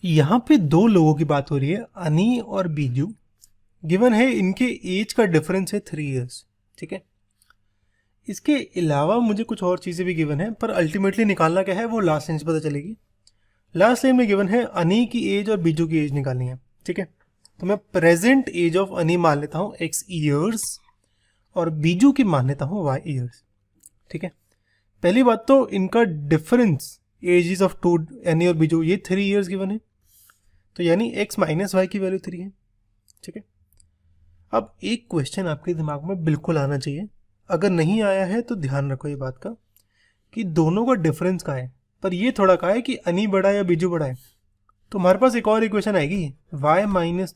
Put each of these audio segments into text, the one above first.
यहाँ पे दो लोगों की बात हो रही है, अनी और बीजू। गिवन है इनके एज का डिफरेंस है 3 इयर्स। ठीक है, इसके अलावा मुझे कुछ और चीज़ें भी गिवन है, पर अल्टीमेटली निकालना क्या है वो लास्ट लाइन से पता चलेगी। लास्ट लाइन में गिवन है अनी की एज और बीजू की एज निकालनी है। ठीक है, तो मैं प्रेजेंट एज ऑफ अनी मान लेता हूँ x ईयर्स और बीजू की मान लेता हूँ y ईयर्स। ठीक है, पहली बात तो इनका डिफरेंस एजेस ऑफ टू अनी और बीजू ये 3 इयर्स गिवन है, तो यानी x माइनस वाई की वैल्यू 3 है। ठीक है, अब एक क्वेश्चन आपके दिमाग में बिल्कुल आना चाहिए, अगर नहीं आया है तो ध्यान रखो ये बात का कि दोनों का डिफरेंस का है, पर ये थोड़ा का है कि अनी बड़ा है या बीजू बड़ा है। तो हमारे पास एक और इक्वेशन आएगी y minus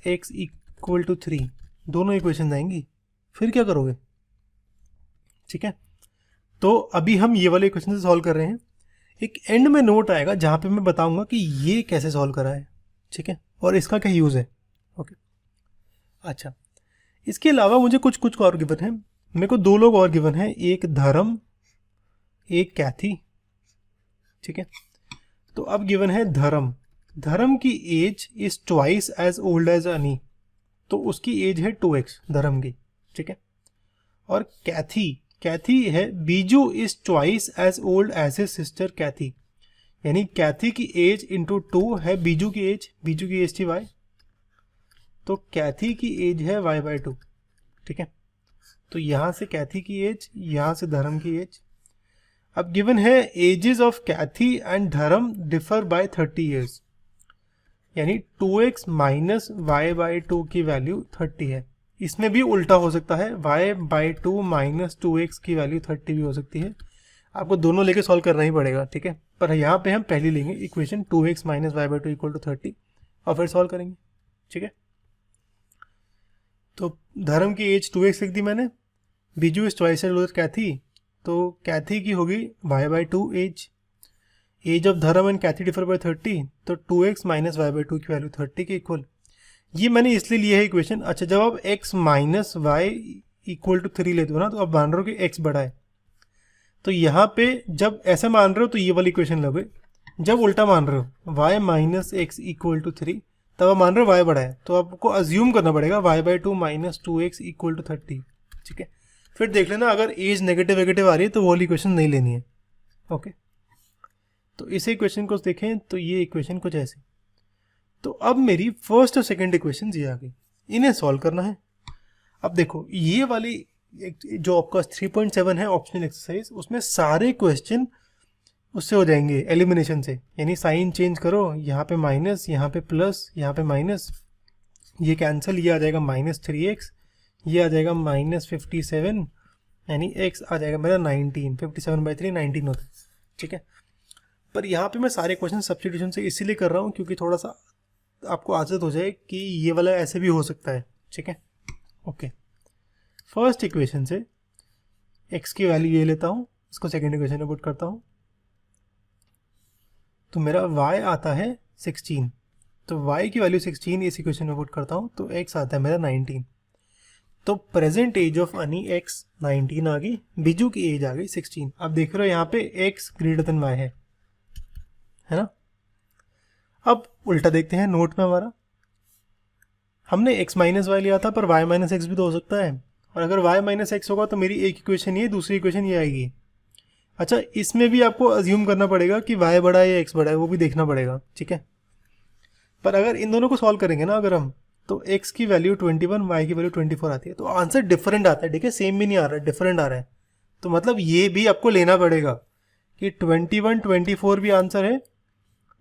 x equal to 3, दोनों इक्वेशन आएंगी। फिर क्या करोगे? ठीक है, तो अभी हम ये वाले इक्वेशन से सॉल्व कर रहे हैं। एक एंड में नोट आएगा जहाँ पे मैं बताऊंगा कि ये कैसे सॉल्व करा है। ठीक है, और इसका क्या यूज़ है। ओके, अच्छा, इसके अलावा मुझे कुछ और गिवन है। मेरे को दो लोग और गिवन है, एक धर्म एक कैथी। ठीक है, तो अब गिवन है धर्म की age is twice as old as Ani, तो उसकी एज है 2x धर्म की। ठीक है, और कैथी है Biju is twice as old as a sister Kathy, यानी कैथी की एज इंटू 2 है बीजू की एज थी y, तो कैथी की एज है y/2। ठीक है, तो यहां से कैथी की एज, यहां से धर्म की एज। अब गिवन है एजेस ऑफ कैथी एंड धर्म डिफर बाय 30 इयर्स, यानी 2x माइनस y/2 की वैल्यू 30 है। इसमें भी उल्टा हो सकता है, y/2 माइनस 2x की वैल्यू 30 भी हो सकती है। आपको दोनों लेके सॉल्व करना ही पड़ेगा। ठीक है, पर यहाँ पे हम पहली लेंगे equation 2x minus y/2 equal to 30 और फिर सॉल्व करेंगे। ठीक है, तो धर्म की एज 2x लिख दी मैंने, Biju is twice as old Kathy, तो कैथी की होगी y/2 age of Dharm and Kathy differ by 30, तो 2x माइनस y/2 की वैल्यू 30 के इक्वल। ये मैंने इसलिए लिया है इक्वेशन। अच्छा, जब आप x minus y equal to 3 लेते हो ना, तो आप मान रहे हो कि x बड़ा है, तो यहाँ पे जब ऐसे मान रहे हो तो ये वाली इक्वेशन लोगे। जब उल्टा मान रहे हो y minus x equal to 3, तब आप मान रहे हो y बड़ा है, तो आपको अज्यूम करना पड़ेगा y/2 minus 2x equal to 30। ठीक है, फिर देख लेना अगर एज नेगेटिव आ रही है तो वो वाली इक्वेशन नहीं लेनी है। ओके, तो इस इक्वेशन को देखें तो ये इक्वेशन कुछ ऐसी। तो अब मेरी फर्स्ट और सेकंड इक्वेशन ये आ गई, इन्हें सॉल्व करना है। अब देखो ये वाली जो आपका 3.7 है ऑप्शनल एक्सरसाइज, उसमें सारे क्वेश्चन उससे हो जाएंगे एलिमिनेशन से, यानी साइन चेंज करो, यहाँ पे माइनस, यहाँ पे प्लस, यहाँ पे माइनस, ये कैंसिल, ये आ जाएगा -3x, ये आ जाएगा -57, यानी x आ जाएगा मेरा 19, 57/3 19 होता है। ठीक है, पर यहाँ पे मैं सारे क्वेश्चन सब्स्टिट्यूशन से इसीलिए कर रहा हूँ क्योंकि थोड़ा सा आपको आदत हो जाए कि ये वाला ऐसे भी हो सकता है। ठीक है, ओके, फर्स्ट इक्वेशन से x की वैल्यू ये लेता हूँ, इसको सेकेंड इक्वेशन में पुट करता हूँ, तो मेरा y आता है 16, तो y की वैल्यू 16 इस इक्वेशन में पुट करता हूँ, तो x आता है मेरा 19। तो प्रेजेंट एज ऑफ अनी x 19 आ गई, बीजू की एज आ गई 16। अब देख रहे हो यहाँ पे x ग्रेटर देन y है ना। अब उल्टा देखते हैं नोट में हमारा, हमने x माइनस वाई लिया था, पर y माइनस एक्स भी तो हो सकता है, और अगर y माइनस एक्स होगा तो मेरी एक इक्वेशन ये, दूसरी इक्वेशन ये आएगी। अच्छा, इसमें भी आपको अज्यूम करना पड़ेगा कि y बड़ा है या x बड़ा है, वो भी देखना पड़ेगा। ठीक है, पर अगर इन दोनों को सॉल्व करेंगे ना अगर हम, तो x की वैल्यू 21, y की वैल्यू 24 आती है, तो आंसर डिफरेंट आता है। ठीक है, सेम भी नहीं आ रहा है, डिफरेंट आ रहा है, तो मतलब ये भी आपको लेना पड़ेगा कि 21 24 भी आंसर है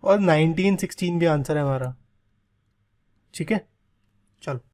और 19 16 भी आंसर है हमारा। ठीक है, चलो।